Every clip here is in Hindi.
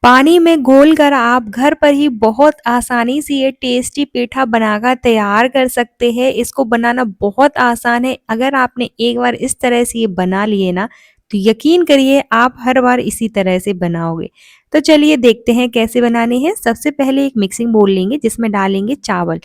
पानी में घोलकर आप घर पर ही बहुत आसानी से ये टेस्टी पेठा बनाकर तैयार कर सकते हैं। इसको बनाना बहुत आसान है। अगर आपने एक बार इस तरह से ये बना लिए ना, तो यकीन करिए आप हर बार इसी तरह से बनाओगे। तो चलिए देखते हैं कैसे बनाने हैं। सबसे पहले एक मिक्सिंग बोल लेंगे जिसमें डालेंगे चावल।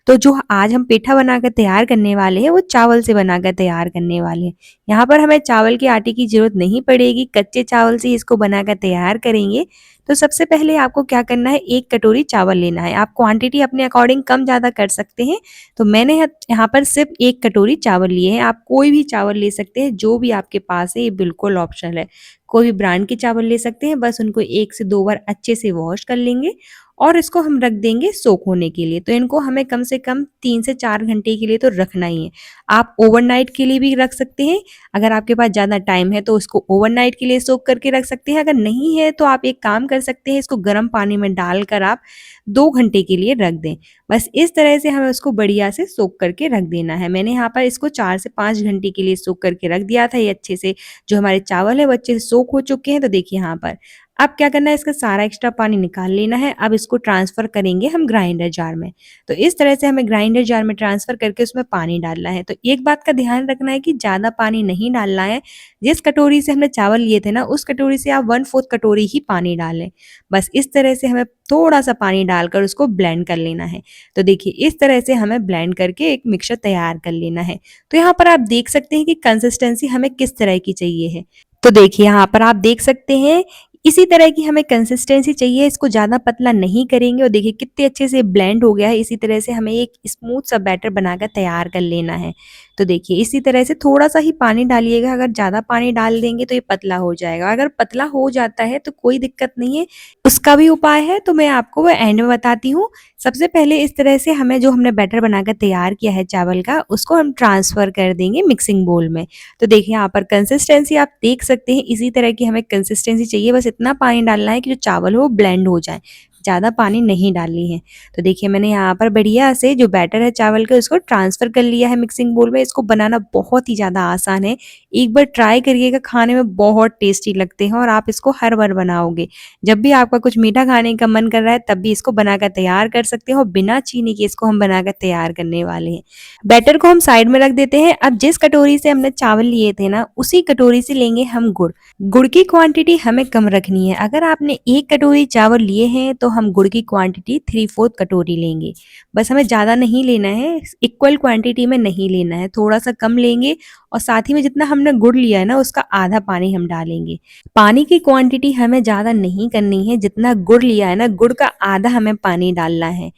तो जो आज हम पेठा बनाकर तैयार करने वाले हैं वो चावल से बनाकर तैयार करने वाले हैं। यहाँ पर हमें चावल के आटे की ज़रूरत नहीं पड़ेगी, कच्चे चावल से ही इसको बनाकर तैयार करेंगे। तो सबसे पहले आपको क्या करना है, 1 कटोरी चावल लेना है। आप क्वांटिटी अपने अकॉर्डिंग कम ज़्यादा कर सकते हैं। तो मैंने यहाँ पर सिर्फ 1 कटोरी चावल लिए हैं। आप कोई भी चावल ले सकते हैं, जो भी आपके पास है, ये बिल्कुल ऑप्शनल है। कोई भी ब्रांड के चावल ले सकते हैं, बस उनको 1 से 2 बार अच्छे से वॉश कर लेंगे और इसको हम रख देंगे सोक होने के लिए। तो इनको हमें कम से कम 3 से 4 घंटे के लिए तो रखना ही है। आप ओवरनाइट के लिए भी रख सकते हैं। अगर आपके पास ज़्यादा टाइम है तो उसको ओवरनाइट के लिए सोक करके रख सकते हैं। अगर नहीं है तो आप एक काम कर सकते हैं, इसको गर्म पानी में डालकर आप 2 घंटे के लिए रख दें। बस इस तरह से हमें उसको बढ़िया से सोक करके रख देना है। मैंने यहाँ पर इसको 4 से 5 घंटे के लिए सोक करके रख दिया था। ये अच्छे से जो हमारे चावल है वो अच्छे से सोक हो चुके हैं। तो देखिए यहाँ पर अब क्या करना है, इसका सारा एक्स्ट्रा पानी निकाल लेना है। अब इसको ट्रांसफ़र करेंगे हम ग्राइंडर जार में। तो इस तरह से हमें ग्राइंडर जार में ट्रांसफ़र करके उसमें पानी डालना है। तो एक बात का ध्यान रखना है कि ज़्यादा पानी नहीं डालना है। जिस कटोरी से हमने चावल लिए थे ना, उस कटोरी से आप 1/4 कटोरी ही पानी डालें। बस इस तरह से हमें थोड़ा-सा पानी डालकर उसको ब्लेंड कर लेना है। तो देखिए इस तरह से हमें ब्लेंड करके एक मिक्सचर तैयार कर लेना है। तो यहाँ पर आप देख सकते हैं कि कंसिस्टेंसी हमें किस तरह की चाहिए है। तो देखिए यहाँ पर आप देख सकते हैं इसी तरह की हमें कंसिस्टेंसी चाहिए। इसको ज़्यादा पतला नहीं करेंगे और देखिए कितने अच्छे से ब्लेंड हो गया है। इसी तरह से हमें एक स्मूथ सा बैटर बनाकर तैयार कर लेना है। तो देखिए इसी तरह से थोड़ा-सा ही पानी डालिएगा, अगर ज़्यादा पानी डाल देंगे तो ये पतला हो जाएगा। अगर पतला हो जाता है तो कोई दिक्कत नहीं है, उसका भी उपाय है, तो मैं आपको वो एंड में बताती हूँ। सबसे पहले इस तरह से हमें जो हमने बैटर बनाकर तैयार किया है चावल का, उसको हम ट्रांसफ़र कर देंगे मिक्सिंग बोल में। तो देखिए यहाँ पर कंसिस्टेंसी आप देख सकते हैं, इसी तरह की हमें कंसिस्टेंसी चाहिए। बस इतना पानी डालना है कि जो चावल हो वो ब्लेंड हो जाए, ज़्यादा पानी नहीं डालनी है। तो देखिए मैंने यहाँ पर बढ़िया से जो बैटर है चावल का उसको ट्रांसफ़र कर लिया है मिक्सिंग बोल में। इसको बनाना बहुत ही ज़्यादा आसान है। एक बार ट्राई करिएगा, खाने में बहुत टेस्टी लगते हैं और आप इसको हर बार बनाओगे। जब भी आपका कुछ मीठा खाने का मन कर रहा है तब भी इसको बनाकर तैयार कर सकते हैं और बिना चीनी के इसको हम बनाकर तैयार करने वाले हैं। बैटर को हम साइड में रख देते हैं। अब जिस कटोरी से हमने चावल लिए थे ना, उसी कटोरी से लेंगे हम गुड़। गुड़ की क्वांटिटी हमें कम रखनी है। अगर आपने 1 कटोरी चावल लिए हैं तो हम गुड़ की क्वांटिटी 3/4 कटोरी लेंगे। बस हमें ज़्यादा नहीं लेना है, इक्वल क्वांटिटी में नहीं लेना है, थोड़ा-सा कम लेंगे और साथ ही में जितना हमने गुड़ लिया है ना उसका आधा पानी हम डालेंगे। पानी की क्वांटिटी हमें ज़्यादा नहीं करनी है, जितना गुड़ लिया है ना, गुड़ का आधा हमें पानी डालना है।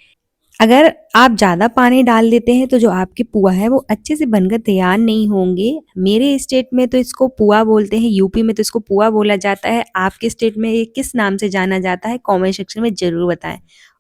अगर आप ज़्यादा पानी डाल देते हैं तो जो आपके पुआ है वो अच्छे से बनकर तैयार नहीं होंगे। मेरे स्टेट में तो इसको पुआ बोलते हैं, यूपी में तो इसको पुआ बोला जाता है। आपके स्टेट में ये किस नाम से जाना जाता है, कमेंट सेक्शन में ज़रूर बताएं।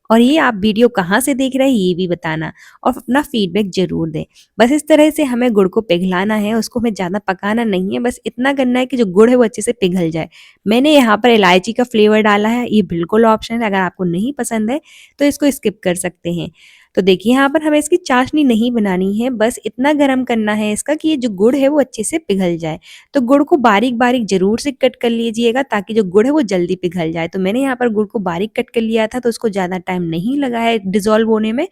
और ये आप वीडियो कहाँ से देख रहे हैं ये भी बताना और अपना फीडबैक ज़रूर दें। बस इस तरह से हमें गुड़ को पिघलाना है, उसको हमें ज़्यादा पकाना नहीं है। बस इतना करना है कि जो गुड़ है वो अच्छे से पिघल जाए। मैंने यहाँ पर इलायची का फ्लेवर डाला है, ये बिल्कुल ऑप्शनल है। अगर आपको नहीं पसंद है तो इसको स्किप कर सकते हैं। तो देखिए यहाँ पर हमें इसकी चाशनी नहीं बनानी है, बस इतना गरम करना है इसका कि ये जो गुड़ है वो अच्छे से पिघल जाए। तो गुड़ को बारीक-बारीक ज़रूर से कट कर लीजिएगा ताकि जो गुड़ है वो जल्दी पिघल जाए। तो मैंने यहाँ पर गुड़ को बारीक कट कर लिया था, तो उसको ज़्यादा टाइम नहीं लगा है डिज़ोल्व होने में।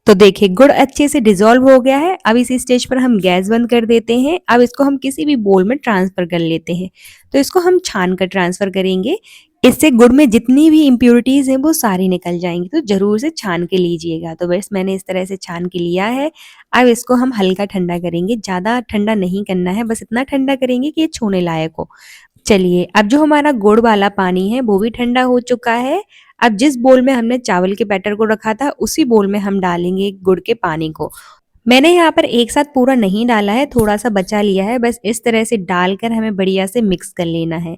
तो देखिए गुड़ अच्छे से डिज़ोल्व हो गया है। अब इसी स्टेज पर हम गैस बंद कर देते हैं। अब इसको हम किसी भी बोल में ट्रांसफ़र कर लेते हैं। तो इसको हम छान कर ट्रांसफ़र करेंगे। इससे गुड़ में जितनी भी इम्प्योरिटीज़ हैं वो सारी निकल जाएँगी, तो ज़रूर से छान के लीजिएगा। तो बस मैंने इस तरह से छान के लिया है। अब इसको हम हल्का ठंडा करेंगे, ज़्यादा ठंडा नहीं करना है, बस इतना ठंडा करेंगे कि ये छूने लायक हो। चलिए अब जो हमारा गुड़ वाला पानी है वो भी ठंडा हो चुका है। अब जिस बोल में हमने चावल के बैटर को रखा था उसी बोल में हम डालेंगे गुड़ के पानी को। मैंने यहाँ पर एक साथ पूरा नहीं डाला है, थोड़ा-सा बचा लिया है। बस इस तरह से डालकर हमें बढ़िया से मिक्स कर लेना है।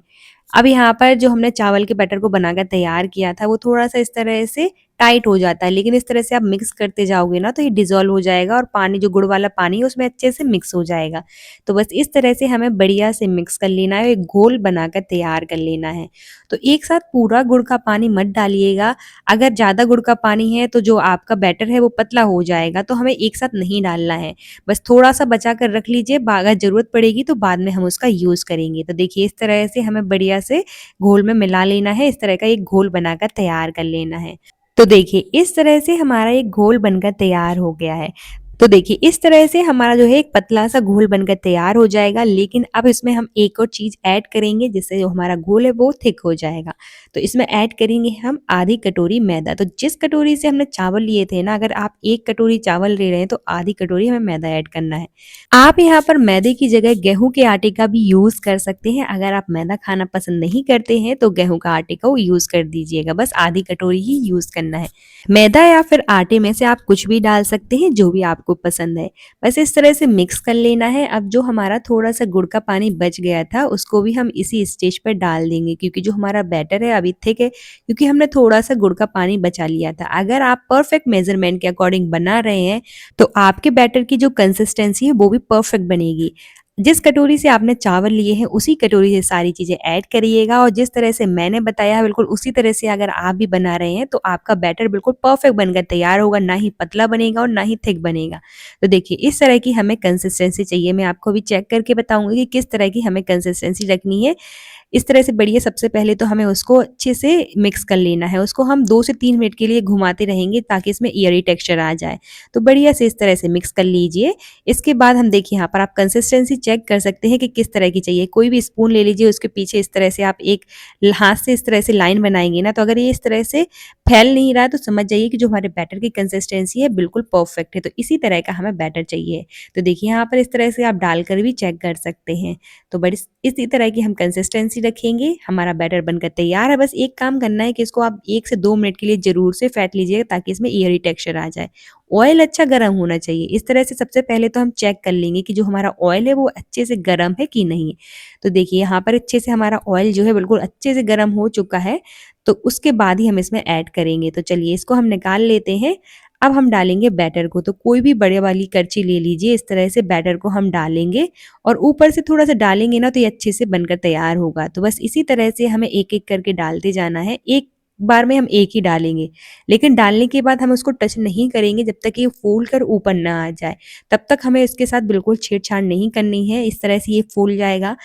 अब यहाँ पर जो हमने चावल के बैटर को बनाकर तैयार किया था वो थोड़ा-सा इस तरह से टाइट हो जाता है, लेकिन इस तरह से आप मिक्स करते जाओगे ना तो ये डिज़ोल्व हो जाएगा और पानी जो गुड़ वाला पानी है उसमें अच्छे से मिक्स हो जाएगा। तो बस इस तरह से हमें बढ़िया से मिक्स कर लेना है, एक घोल बनाकर तैयार कर लेना है। तो एक साथ पूरा गुड़ का पानी मत डालिएगा, अगर ज़्यादा गुड़ का पानी है तो जो आपका बैटर है वो पतला हो जाएगा, तो हमें एक साथ नहीं डालना है। बस थोड़ा-सा बचा कर रख लीजिए, अगर ज़रूरत पड़ेगी तो बाद में हम उसका यूज़ करेंगे। तो देखिए इस तरह से हमें बढ़िया से घोल में मिला लेना है, इस तरह का एक घोल बनाकर तैयार कर लेना है। तो देखिए इस तरह से हमारा एक घोल बनकर तैयार हो गया है। तो देखिए इस तरह से हमारा जो है एक पतला-सा घोल बनकर तैयार हो जाएगा, लेकिन अब इसमें हम एक और चीज़ ऐड करेंगे जिससे जो हमारा घोल है वो थिक हो जाएगा। तो इसमें ऐड करेंगे हम आधी कटोरी मैदा। तो जिस कटोरी से हमने चावल लिए थे ना, अगर आप 1 कटोरी चावल ले रहे हैं तो आधी कटोरी हमें मैदा ऐड करना है। आप यहाँ पर मैदे की जगह गेहूँ के आटे का भी यूज़ कर सकते हैं। अगर आप मैदा खाना पसंद नहीं करते हैं तो गेहूँ का आटे का यूज़ कर दीजिएगा, बस आधी कटोरी ही यूज़ करना है। मैदा या फिर आटे में से आप कुछ भी डाल सकते हैं, जो भी आपको पसंद है। बस इस तरह से मिक्स कर लेना है। अब जो हमारा थोड़ा-सा गुड़ का पानी बच गया था, उसको भी हम इसी स्टेज पर डाल देंगे, क्योंकि जो हमारा बैटर है अभी थिक है, क्योंकि हमने थोड़ा-सा गुड़ का पानी बचा लिया था। अगर आप परफेक्ट मेज़रमेंट के अकॉर्डिंग बना रहे हैं, तो आपके बैटर की जो कंसिस्टेंसी है वो भी परफेक्ट बनेगी। जिस कटोरी से आपने चावल लिए हैं उसी कटोरी से सारी चीज़ें ऐड करिएगा, और जिस तरह से मैंने बताया बिल्कुल उसी तरह से अगर आप भी बना रहे हैं तो आपका बैटर बिल्कुल परफेक्ट बनकर तैयार होगा, ना ही पतला बनेगा और ना ही थिक बनेगा। तो देखिए इस तरह की हमें कंसिस्टेंसी चाहिए। मैं आपको अभी चेक करके बताऊँगी कि किस तरह की हमें कंसिस्टेंसी रखनी है। इस तरह से बढ़िया, सबसे पहले तो हमें उसको अच्छे से मिक्स कर लेना है। उसको हम 2 से 3 मिनट के लिए घुमाते रहेंगे ताकि इसमें एयरी टेक्सचर आ जाए। तो बढ़िया से इस तरह से मिक्स कर लीजिए। इसके बाद हम देखिए यहाँ पर आप कंसिस्टेंसी चेक कर सकते हैं कि किस तरह की चाहिए। कोई भी स्पून ले लीजिए, उसके पीछे इस तरह से आप एक हाथ से इस तरह से लाइन बनाएँगे ना, तो अगर ये इस तरह से फैल नहीं रहा है तो समझ जाइए कि जो हमारे बैटर की कंसिस्टेंसी है बिल्कुल परफेक्ट है। तो इसी तरह का हमें बैटर चाहिए। तो देखिए यहाँ पर इस तरह से आप डालकर भी चेक कर सकते हैं। तो बड़ी इसी तरह की हम कंसिस्टेंसी रखेंगे। हमारा बैटर बनकर तैयार है। बस एक काम करना है कि इसको आप 1 से 2 मिनट के लिए ज़रूर से फेंट लीजिएगा ताकि इसमें एयरी टेक्सचर आ जाए। ऑयल अच्छा गरम होना चाहिए। इस तरह से सबसे पहले तो हम चेक कर लेंगे कि जो हमारा ऑयल है वो अच्छे से गरम है कि नहीं। तो देखिए यहाँ पर अच्छे से हमारा ऑयल जो है बिल्कुल अच्छे से गरम हो चुका है। तो उसके बाद ही हम इसमें ऐड करेंगे। तो चलिए इसको हम निकाल लेते हैं। अब हम डालेंगे बैटर को। तो कोई भी बड़े वाली करछी ले लीजिए, इस तरह से बैटर को हम डालेंगे और ऊपर से थोड़ा-सा डालेंगे ना तो ये अच्छे से बनकर तैयार होगा। तो बस इसी तरह से हमें एक-एक करके डालते जाना है। एक बार में हम एक ही डालेंगे, लेकिन डालने के बाद हम उसको टच नहीं करेंगे जब तक ये फूल कर ऊपर ना आ जाए। तब तक हमें इसके साथ बिल्कुल छेड़-छाड़ नहीं करनी है। इस तरह से ये फूल जाएगा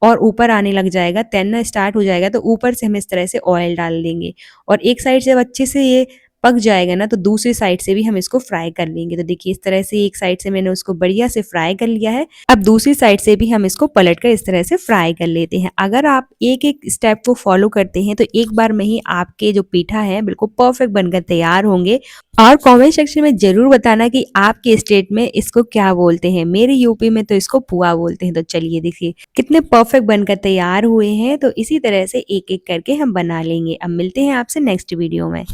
और ऊपर आने लग जाएगा, तैरना स्टार्ट हो जाएगा, तो ऊपर से हम इस तरह से ऑयल डाल देंगे और एक साइड से जब अच्छे से ये पक जाएगा ना, तो दूसरी साइड से भी हम इसको फ्राई कर लेंगे। तो देखिए इस तरह से एक साइड से मैंने उसको बढ़िया से फ्राई कर लिया है। अब दूसरी साइड से भी हम इसको पलट कर इस तरह से फ्राई कर लेते हैं। अगर आप एक-एक स्टेप को फॉलो करते हैं तो एक बार में ही आपके जो पेठा है बिल्कुल परफेक्ट बनकर तैयार होंगे। और कमेंट सेक्शन में ज़रूर बताना कि आपके स्टेट में इसको क्या बोलते हैं। मेरे यूपी में तो इसको पुआ बोलते हैं। तो चलिए देखिए कितने परफेक्ट बनकर तैयार हुए हैं। तो इसी तरह से एक-एक करके हम बना लेंगे। अब मिलते हैं आपसे नेक्स्ट वीडियो में।